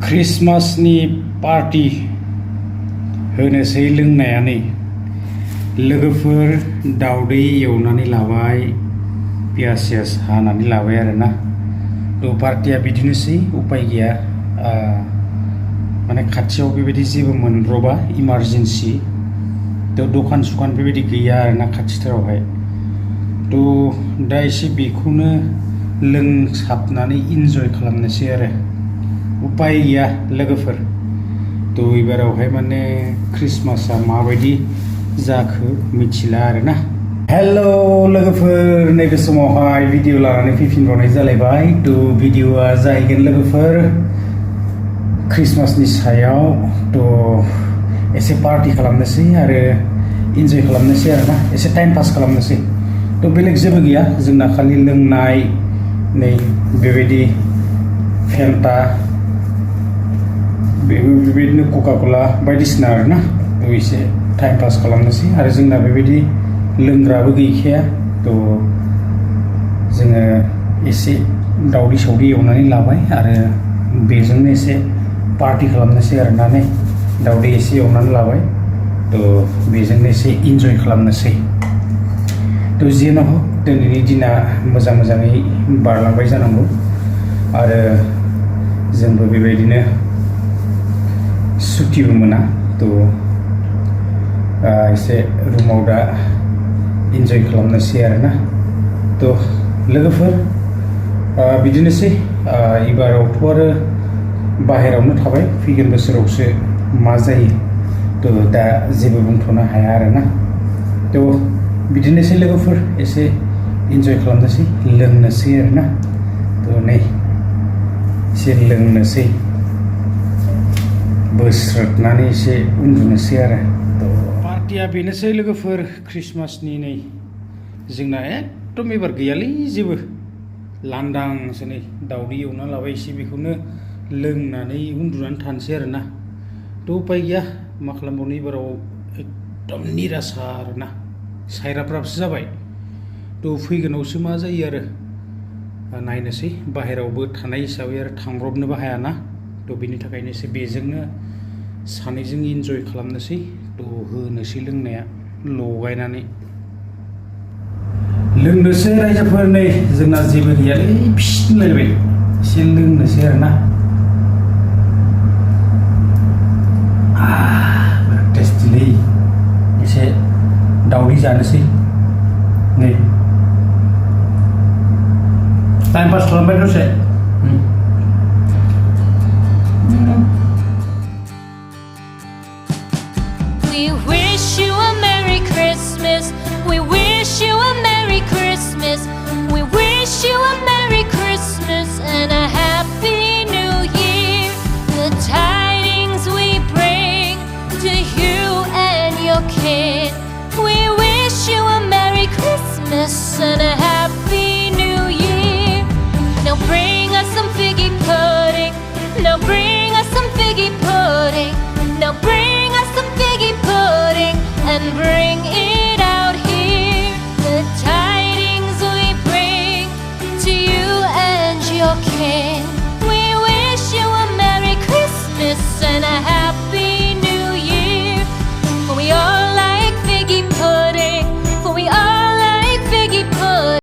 क्रिसमासनि पार्टी होनोसै लोंनाया नै लोगोफोर दावदै एवनानै लाबाय पियास हानानै लाबाय आरोना थ' पार्टिया बिदिनोसै उपाय गैया माने खाथियाव बेबायदि जेबो मोनब्रबा इमारजेन्सि थ' दखान सुखान बेबायदि गैया आरोना खाथिथारावहाय थ' दा एसे बेखौनो लोंसाबनानै इन्जय खालामनोसै आरो उपाय गैया लोगोफोर थ' एबारावहाय माने क्रिसमासआ माबायदि जाखो मिथिला आरोना हेल' लोगोफोर नैबे समावहाय भिडिअ लानानै फैफिनबावनाय जालायबाय थ' भिडिअआ जाहैगोन लोगोफोर क्रिसमासनि सायाव थ' एसे पार्टि खालामनोसै आरो इन्जय खालामनोसै आरोना एसे टाइम पास खालामनोसै थ' बेलेग जेबो गैया जोंना खालि लोंनाय नै बेबायदि फेन्टा बेबायदिनो कका कला बायदिसिना आरोना थ' एसे टाइम पास खालामनोसै आरो जोंना बेबायदि लोंग्राबो गैखाया थ' जोङो एसे दावदै सावदै एवनानै लाबाय आरो बेजोंनो एसे पार्टि खालामनोसै आरोना नै दावदै एसे एवनानै लाबाय थ' बेजोंनो एसे इन्जय खालामनोसै थ' जियानो हक दिनैनि दिना मोजाङै बारलांबाय जानांगौ आरो जोंबो बेबायदिनो सुटिबो मोना थ' एसे रुमाव दा इन्जय खालामनोसै आरोना थ' लोगोफोर बिदिनोसै एबारावथ' आरो बाहेरायावनो थाबाय फैगोन बोसोरावसो मा जायो थ' दा जेबो बुंथ'नो हाया आरोना थ' बिदिनोसै लोगोफोर एसे इन्जय खालामनोसै लोंनोसै आरोना थ' नै एसे लोंनोसै बोस्रोदनानै एसे उन्दुनोसै आरो पार्टिया बेनोसै लोगोफोर क्रिसमासनि नै जोंना एकदम एबार गैयालै जेबो लांदांसो नै दावदै एवना लाबाय एसे बेखौनो लोंनानै उन्दुनानै थानोसै आरोना थ' उपाय गैया मा खालामबावनो एबाराव एकदम निरासा आरोना सायराफ्राबसो जाबाय थ' फैगोनावसो मा जायो आरो नायनोसै बाहेरायावबो थानाय हिसाबै आरो थांब्रबनोबो हायाना थ' बेनि थाखायनो एसे बेजोंनो सानैजों इन्जय खालामनोसै थ' होनोसै लोंनाया लगायनानै लोंनोसै रायजोफोर नै जोंना जेबो गैयालै फिसिनलायबाय एसे लोंनोसै आरोना बिराद टेस्टिलै एसे दावदै जानोसै नै टाइम पास खालामबाय दसे